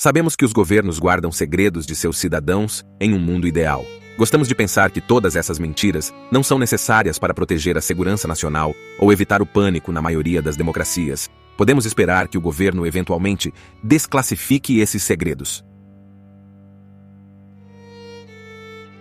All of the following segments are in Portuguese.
Sabemos que os governos guardam segredos de seus cidadãos em um mundo ideal. Gostamos de pensar que todas essas mentiras não são necessárias para proteger a segurança nacional ou evitar o pânico na maioria das democracias. Podemos esperar que o governo eventualmente desclassifique esses segredos.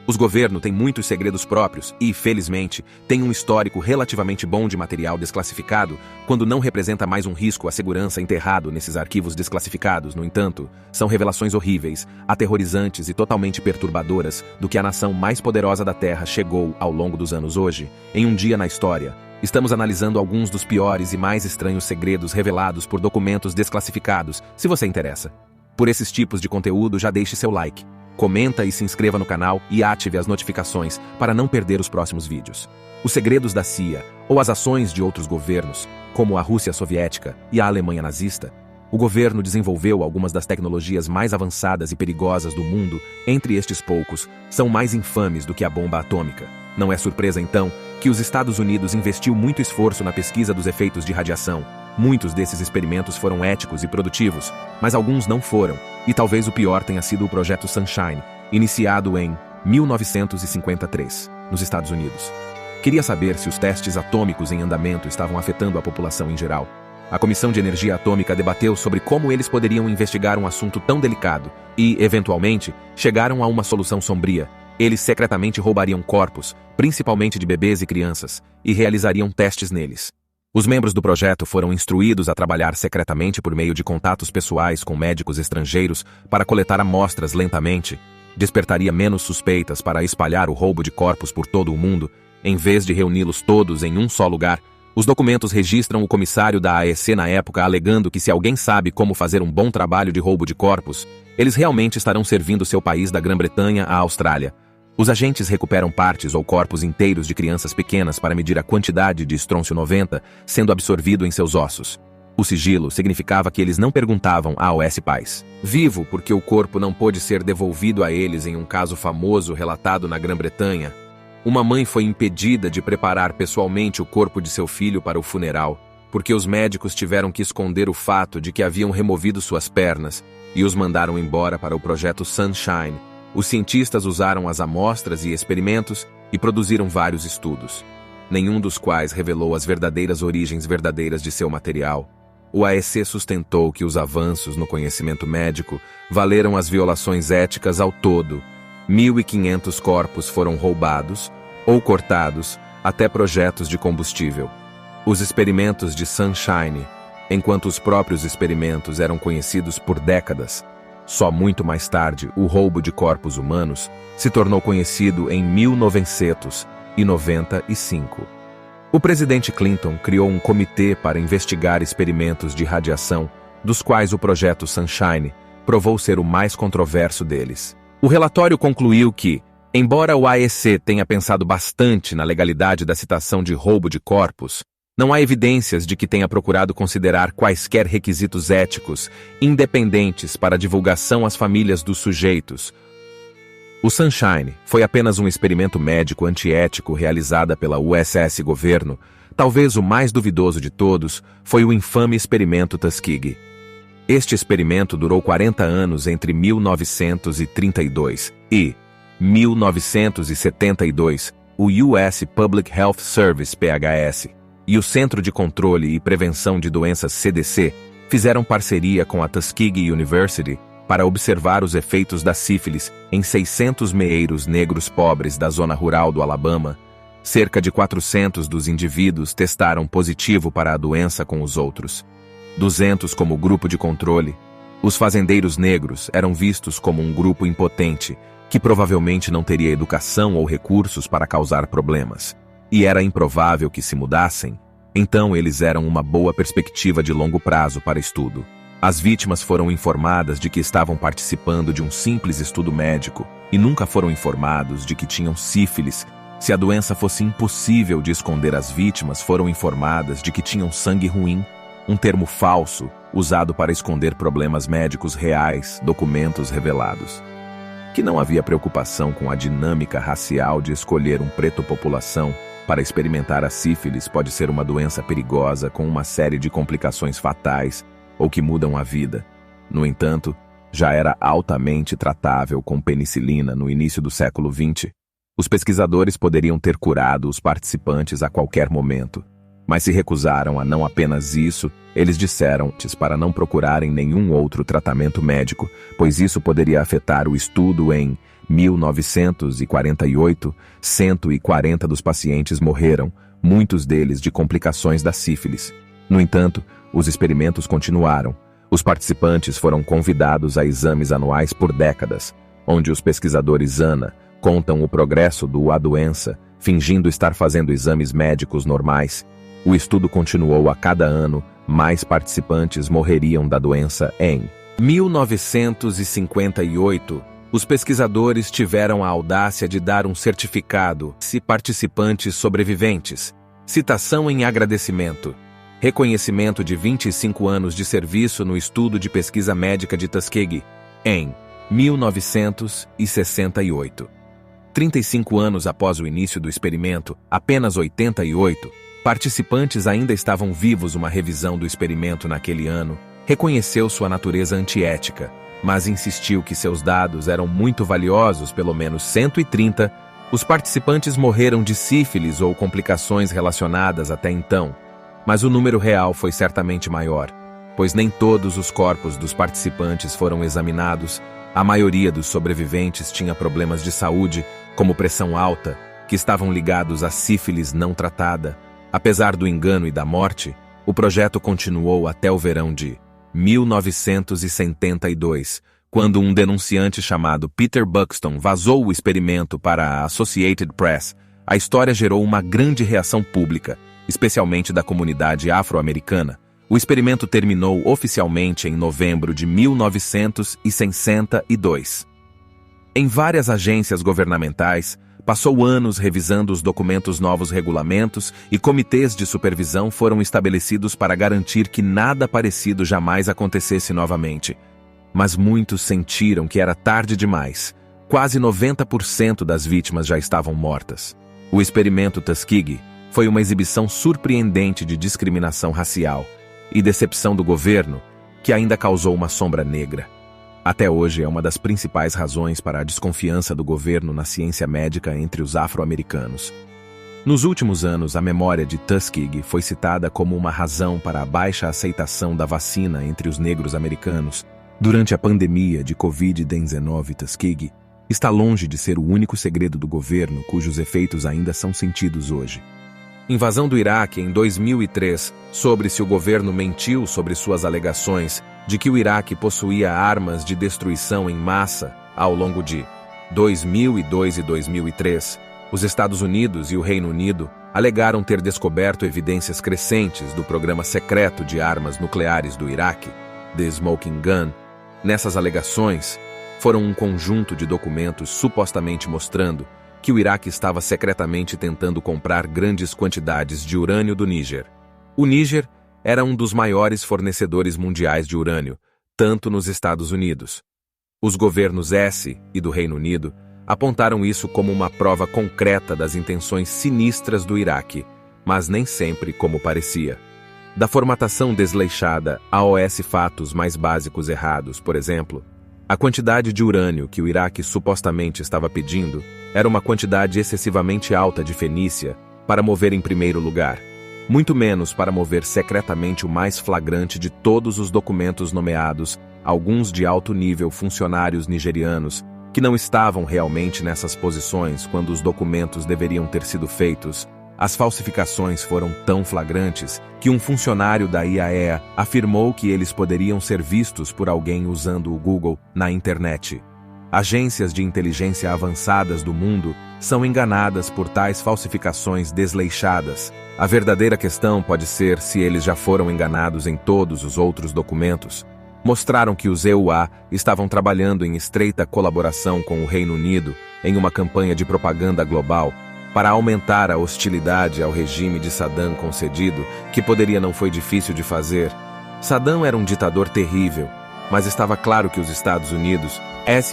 Os governos têm muitos segredos próprios e, felizmente, têm um histórico relativamente bom de material desclassificado quando não representa mais um risco à segurança enterrado nesses arquivos desclassificados. No entanto, são revelações horríveis, aterrorizantes e totalmente perturbadoras do que a nação mais poderosa da Terra chegou ao longo dos anos hoje. Em um dia na história, estamos analisando alguns dos piores e mais estranhos segredos revelados por documentos desclassificados, se você interessa. Por esses tipos de conteúdo, já deixe seu like. Comenta e se inscreva no canal e ative as notificações para não perder os próximos vídeos. Os segredos da CIA ou as ações de outros governos, como a Rússia soviética e a Alemanha nazista, o governo desenvolveu algumas das tecnologias mais avançadas e perigosas do mundo. Entre estes poucos, são mais infames do que a bomba atômica. Não é surpresa, então, que os Estados Unidos investiu muito esforço na pesquisa dos efeitos de radiação. Muitos desses experimentos foram éticos e produtivos, mas alguns não foram, e talvez o pior tenha sido o Projeto Sunshine, iniciado em 1953, nos Estados Unidos. Queria saber se os testes atômicos em andamento estavam afetando a população em geral. A Comissão de Energia Atômica debateu sobre como eles poderiam investigar um assunto tão delicado e, eventualmente, chegaram a uma solução sombria. Eles secretamente roubariam corpos, principalmente de bebês e crianças, e realizariam testes neles. Os membros do projeto foram instruídos a trabalhar secretamente por meio de contatos pessoais com médicos estrangeiros para coletar amostras lentamente. Despertaria menos suspeitas para espalhar o roubo de corpos por todo o mundo, em vez de reuni-los todos em um só lugar. Os documentos registram o comissário da AEC na época alegando que se alguém sabe como fazer um bom trabalho de roubo de corpos, eles realmente estarão servindo seu país da Grã-Bretanha à Austrália. Os agentes recuperam partes ou corpos inteiros de crianças pequenas para medir a quantidade de estrôncio 90 sendo absorvido em seus ossos. O sigilo significava que eles não perguntavam a OS Pais vivo porque o corpo não pôde ser devolvido a eles em um caso famoso relatado na Grã-Bretanha. Uma mãe foi impedida de preparar pessoalmente o corpo de seu filho para o funeral, porque os médicos tiveram que esconder o fato de que haviam removido suas pernas e os mandaram embora para o Projeto Sunshine. Os cientistas usaram as amostras e experimentos e produziram vários estudos, nenhum dos quais revelou as verdadeiras origens verdadeiras de seu material. O AEC sustentou que os avanços no conhecimento médico valeram as violações éticas ao todo. 1.500 corpos foram roubados ou cortados até projetos de combustível. Os experimentos de Sunshine, enquanto os próprios experimentos eram conhecidos por décadas, só muito mais tarde, o roubo de corpos humanos se tornou conhecido em 1995. O presidente Clinton criou um comitê para investigar experimentos de radiação, dos quais o Projeto Sunshine provou ser o mais controverso deles. O relatório concluiu que, embora o AEC tenha pensado bastante na legalidade da citação de roubo de corpos, não há evidências de que tenha procurado considerar quaisquer requisitos éticos independentes para a divulgação às famílias dos sujeitos. O Sunshine foi apenas um experimento médico antiético realizado pela USS Governo. Talvez o mais duvidoso de todos foi o infame experimento Tuskegee. Este experimento durou 40 anos entre 1932 e 1972. O US Public Health Service (PHS) e o Centro de Controle e Prevenção de Doenças (CDC) fizeram parceria com a Tuskegee University para observar os efeitos da sífilis em 600 meeiros negros pobres da zona rural do Alabama. Cerca de 400 dos indivíduos testaram positivo para a doença com os outros. 200 como grupo de controle. Os fazendeiros negros eram vistos como um grupo impotente, que provavelmente não teria educação ou recursos para causar problemas. E era improvável que se mudassem, então eles eram uma boa perspectiva de longo prazo para estudo. As vítimas foram informadas de que estavam participando de um simples estudo médico e nunca foram informados de que tinham sífilis. Se a doença fosse impossível de esconder, as vítimas foram informadas de que tinham sangue ruim, um termo falso usado para esconder problemas médicos reais, documentos revelados. Que não havia preocupação com a dinâmica racial de escolher um preto população para experimentar a sífilis pode ser uma doença perigosa com uma série de complicações fatais ou que mudam a vida. No entanto, já era altamente tratável com penicilina no início do século XX, os pesquisadores poderiam ter curado os participantes a qualquer momento. Mas se recusaram a não apenas isso, eles disseram para não procurarem nenhum outro tratamento médico, pois isso poderia afetar o estudo. Em 1948, 140 dos pacientes morreram, muitos deles de complicações da sífilis. No entanto, os experimentos continuaram. Os participantes foram convidados a exames anuais por décadas, onde os pesquisadores ANA contam o progresso da doença, fingindo estar fazendo exames médicos normais. O estudo continuou a cada ano, mais participantes morreriam da doença. Em 1958, os pesquisadores tiveram a audácia de dar um certificado se participantes sobreviventes. Citação em agradecimento. Reconhecimento de 25 anos de serviço no estudo de pesquisa médica de Tuskegee, em 1968. 35 anos após o início do experimento, apenas 88, participantes ainda estavam vivos. Uma revisão do experimento naquele ano reconheceu sua natureza antiética, mas insistiu que seus dados eram muito valiosos. Pelo menos 130, os participantes morreram de sífilis ou complicações relacionadas até então, mas o número real foi certamente maior, pois nem todos os corpos dos participantes foram examinados. A maioria dos sobreviventes tinha problemas de saúde, como pressão alta, que estavam ligados à sífilis não tratada. Apesar do engano e da morte, o projeto continuou até o verão de 1972, quando um denunciante chamado Peter Buxton vazou o experimento para a Associated Press. A história gerou uma grande reação pública, especialmente da comunidade afro-americana. O experimento terminou oficialmente em novembro de 1962. Em várias agências governamentais, passou anos revisando os documentos. Novos regulamentos e comitês de supervisão foram estabelecidos para garantir que nada parecido jamais acontecesse novamente. Mas muitos sentiram que era tarde demais. Quase 90% das vítimas já estavam mortas. O experimento Tuskegee foi uma exibição surpreendente de discriminação racial e decepção do governo, que ainda causou uma sombra negra. Até hoje é uma das principais razões para a desconfiança do governo na ciência médica entre os afro-americanos. Nos últimos anos, a memória de Tuskegee foi citada como uma razão para a baixa aceitação da vacina entre os negros americanos. Durante a pandemia de Covid-19, Tuskegee está longe de ser o único segredo do governo cujos efeitos ainda são sentidos hoje. Invasão do Iraque em 2003, sobre se o governo mentiu sobre suas alegações de que o Iraque possuía armas de destruição em massa. Ao longo de 2002 e 2003, os Estados Unidos e o Reino Unido alegaram ter descoberto evidências crescentes do programa secreto de armas nucleares do Iraque, The Smoking Gun. Nessas alegações, foram um conjunto de documentos supostamente mostrando que o Iraque estava secretamente tentando comprar grandes quantidades de urânio do Níger. O Níger era um dos maiores fornecedores mundiais de urânio, tanto nos Estados Unidos. Os governos e do Reino Unido apontaram isso como uma prova concreta das intenções sinistras do Iraque, mas nem sempre como parecia. Da formatação desleixada aos fatos mais básicos errados, por exemplo, a quantidade de urânio que o Iraque supostamente estava pedindo era uma quantidade excessivamente alta de fenícia para mover em primeiro lugar, muito menos para mover secretamente o mais flagrante de todos os documentos nomeados, alguns de alto nível funcionários nigerianos, que não estavam realmente nessas posições quando os documentos deveriam ter sido feitos. As falsificações foram tão flagrantes que um funcionário da IAEA afirmou que eles poderiam ser vistos por alguém usando o Google na internet. Agências de inteligência avançadas do mundo são enganadas por tais falsificações desleixadas. A verdadeira questão pode ser se eles já foram enganados em todos os outros documentos. Mostraram que os EUA estavam trabalhando em estreita colaboração com o Reino Unido em uma campanha de propaganda global para aumentar a hostilidade ao regime de Saddam concedido, que não foi difícil de fazer. Saddam era um ditador terrível, mas estava claro que os Estados Unidos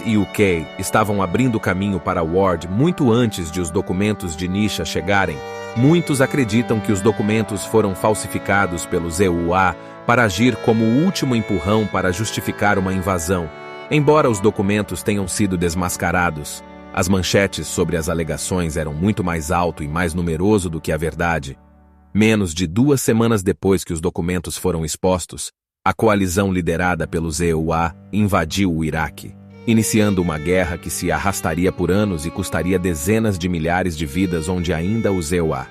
e UK estavam abrindo caminho para Ward muito antes de os documentos de Nisha chegarem. Muitos acreditam que os documentos foram falsificados pelos EUA para agir como o último empurrão para justificar uma invasão. Embora os documentos tenham sido desmascarados, as manchetes sobre as alegações eram muito mais alto e mais numeroso do que a verdade. Menos de 2 semanas depois que os documentos foram expostos, a coalizão liderada pelos EUA invadiu o Iraque, iniciando uma guerra que se arrastaria por anos e custaria dezenas de milhares de vidas onde ainda os EUA.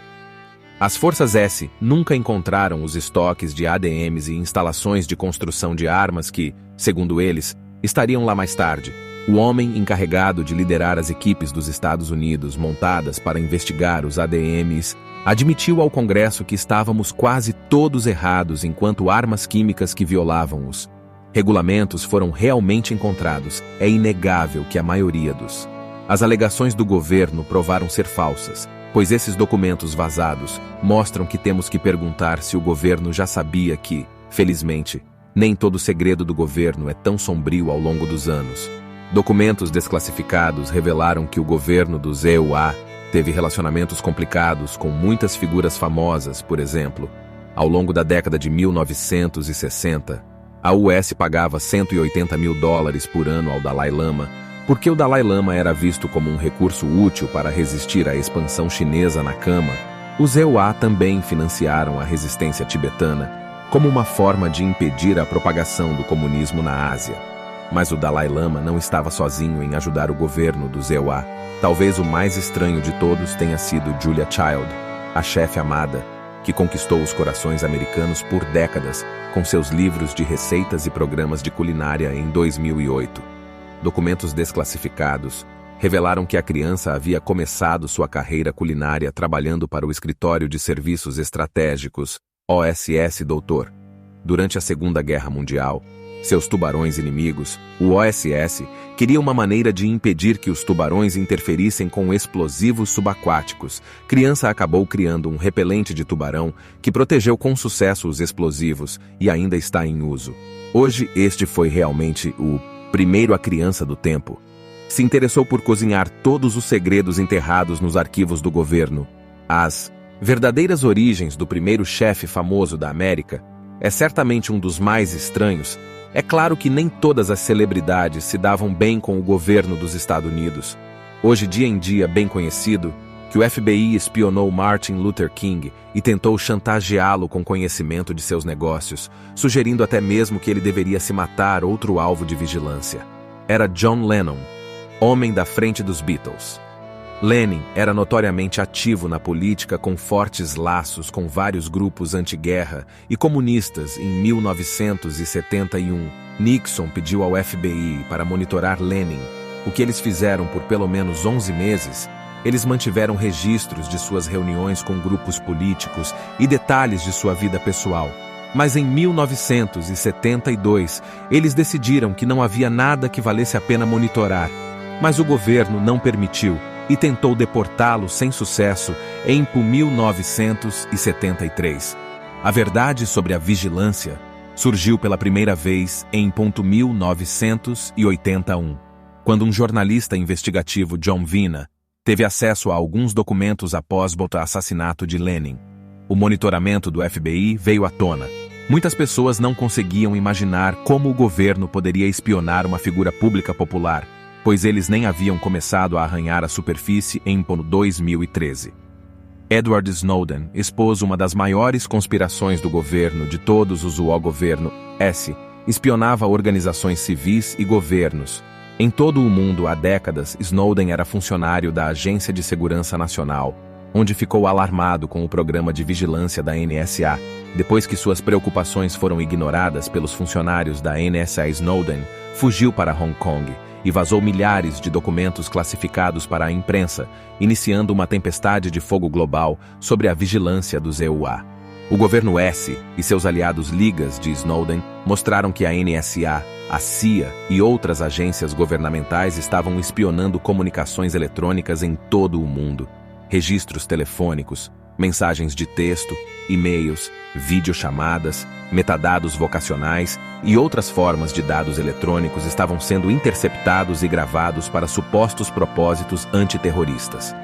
As Forças S nunca encontraram os estoques de ADMs e instalações de construção de armas que, segundo eles, estariam lá mais tarde. O homem encarregado de liderar as equipes dos Estados Unidos montadas para investigar os ADMs admitiu ao Congresso que estávamos quase todos errados enquanto armas químicas que violavam os regulamentos foram realmente encontrados. É inegável que a maioria dos as alegações do governo provaram ser falsas, pois esses documentos vazados mostram que temos que perguntar se o governo já sabia que, felizmente, nem todo segredo do governo é tão sombrio ao longo dos anos. Documentos desclassificados revelaram que o governo dos EUA teve relacionamentos complicados com muitas figuras famosas, por exemplo. Ao longo da década de 1960, a US pagava $180 mil por ano ao Dalai Lama, porque o Dalai Lama era visto como um recurso útil para resistir à expansão chinesa na Cama. Os EUA também financiaram a resistência tibetana como uma forma de impedir a propagação do comunismo na Ásia. Mas o Dalai Lama não estava sozinho em ajudar o governo dos EUA. Talvez o mais estranho de todos tenha sido Julia Child, a chefe amada, que conquistou os corações americanos por décadas com seus livros de receitas e programas de culinária em 2008. Documentos desclassificados revelaram que a criança havia começado sua carreira culinária trabalhando para o Escritório de Serviços Estratégicos, OSS Doutor. Durante a Segunda Guerra Mundial, seus tubarões inimigos, o OSS, queria uma maneira de impedir que os tubarões interferissem com explosivos subaquáticos. Criança acabou criando um repelente de tubarão que protegeu com sucesso os explosivos e ainda está em uso. Hoje, este foi realmente o primeiro a criança do tempo. Se interessou por cozinhar todos os segredos enterrados nos arquivos do governo. As verdadeiras origens do primeiro chefe famoso da América é certamente um dos mais estranhos. É claro que nem todas as celebridades se davam bem com o governo dos Estados Unidos. Hoje, dia em dia, bem conhecido que o FBI espionou Martin Luther King e tentou chantageá-lo com conhecimento de seus negócios, sugerindo até mesmo que ele deveria se matar, outro alvo de vigilância. Era John Lennon, homem da frente dos Beatles. Lenin era notoriamente ativo na política com fortes laços com vários grupos anti-guerra e comunistas. Em 1971, Nixon pediu ao FBI para monitorar Lenin. O que eles fizeram por pelo menos 11 meses? Eles mantiveram registros de suas reuniões com grupos políticos e detalhes de sua vida pessoal. Mas em 1972, eles decidiram que não havia nada que valesse a pena monitorar. Mas o governo não permitiu e tentou deportá-lo sem sucesso em 1973. A verdade sobre a vigilância surgiu pela primeira vez em 1981, quando um jornalista investigativo, John Vina, teve acesso a alguns documentos após o assassinato de Lenin. O monitoramento do FBI veio à tona. Muitas pessoas não conseguiam imaginar como o governo poderia espionar uma figura pública popular, pois eles nem haviam começado a arranhar a superfície em 2013. Edward Snowden expôs uma das maiores conspirações do governo de todos os. O governo S espionava organizações civis e governos. Em todo o mundo há décadas, Snowden era funcionário da Agência de Segurança Nacional, onde ficou alarmado com o programa de vigilância da NSA. Depois que suas preocupações foram ignoradas pelos funcionários da NSA, Snowden fugiu para Hong Kong e vazou milhares de documentos classificados para a imprensa, iniciando uma tempestade de fogo global sobre a vigilância dos EUA. O governo S e seus aliados ligas de Snowden mostraram que a NSA, a CIA e outras agências governamentais estavam espionando comunicações eletrônicas em todo o mundo. Registros telefônicos, mensagens de texto, e-mails, videochamadas, metadados vocacionais e outras formas de dados eletrônicos estavam sendo interceptados e gravados para supostos propósitos antiterroristas.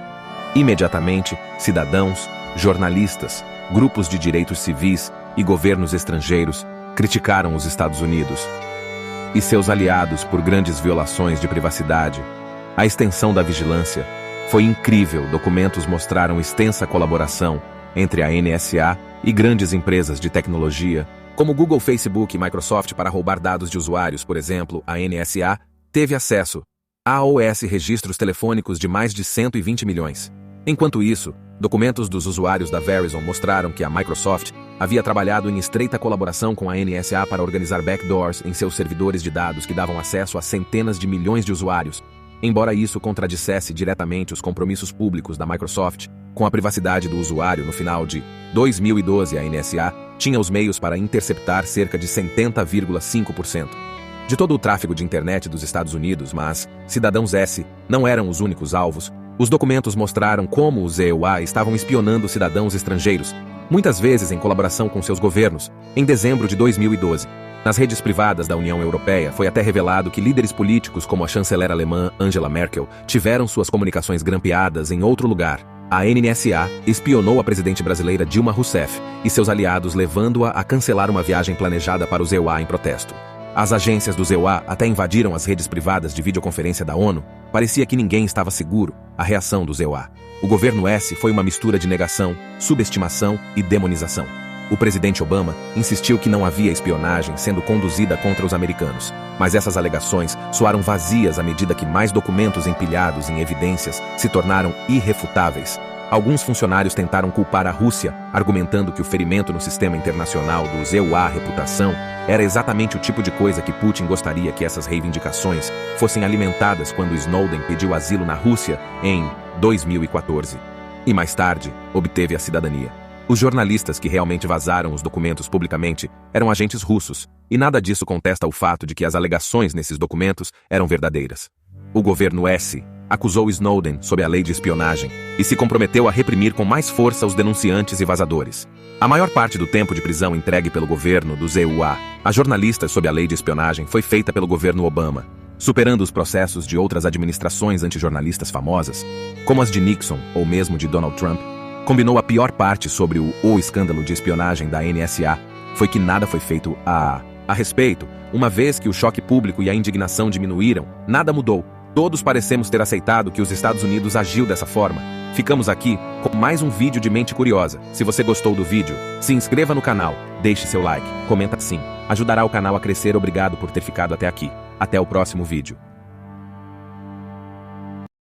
Imediatamente, cidadãos, jornalistas, grupos de direitos civis e governos estrangeiros criticaram os Estados Unidos. e seus aliados por grandes violações de privacidade. A extensão da vigilância foi incrível. Documentos mostraram extensa colaboração entre a NSA e grandes empresas de tecnologia, como Google, Facebook e Microsoft, para roubar dados de usuários. Por exemplo, a NSA teve acesso a AOS registros telefônicos de mais de 120 milhões. Enquanto isso, documentos dos usuários da Verizon mostraram que a Microsoft havia trabalhado em estreita colaboração com a NSA para organizar backdoors em seus servidores de dados que davam acesso a centenas de milhões de usuários, embora isso contradissesse diretamente os compromissos públicos da Microsoft com a privacidade do usuário. No final de 2012, a NSA tinha os meios para interceptar cerca de 70,5% de todo o tráfego de internet dos Estados Unidos, mas cidadãos S não eram os únicos alvos. Os documentos mostraram como os EUA estavam espionando cidadãos estrangeiros, muitas vezes em colaboração com seus governos. Em dezembro de 2012, nas redes privadas da União Europeia, foi até revelado que líderes políticos como a chanceler alemã Angela Merkel tiveram suas comunicações grampeadas em outro lugar. A NSA espionou a presidente brasileira Dilma Rousseff e seus aliados, levando-a a cancelar uma viagem planejada para os EUA em protesto. As agências dos EUA até invadiram as redes privadas de videoconferência da ONU. Parecia que ninguém estava seguro. A reação dos EUA. O governo S foi uma mistura de negação, subestimação e demonização. O presidente Obama insistiu que não havia espionagem sendo conduzida contra os americanos, mas essas alegações soaram vazias à medida que mais documentos empilhados em evidências se tornaram irrefutáveis. Alguns funcionários tentaram culpar a Rússia, argumentando que o ferimento no sistema internacional dos EUA reputação era exatamente o tipo de coisa que Putin gostaria que essas reivindicações fossem alimentadas quando Snowden pediu asilo na Rússia em 2014. E mais tarde, obteve a cidadania. Os jornalistas que realmente vazaram os documentos publicamente eram agentes russos, e nada disso contesta o fato de que as alegações nesses documentos eram verdadeiras. O governo S acusou Snowden sob a lei de espionagem e se comprometeu a reprimir com mais força os denunciantes e vazadores. A maior parte do tempo de prisão entregue pelo governo dos EUA a jornalistas sob a lei de espionagem foi feita pelo governo Obama, superando os processos de outras administrações antijornalistas famosas, como as de Nixon ou mesmo de Donald Trump. Combinou a pior parte sobre o escândalo de espionagem da NSA foi que nada foi feito a respeito. Uma vez que o choque público e a indignação diminuíram, nada mudou. Todos parecemos ter aceitado que os Estados Unidos agiu dessa forma. Ficamos aqui com mais um vídeo de Mente Curiosa. Se você gostou do vídeo, se inscreva no canal, deixe seu like, comenta sim. Ajudará o canal a crescer. Obrigado por ter ficado até aqui. Até o próximo vídeo.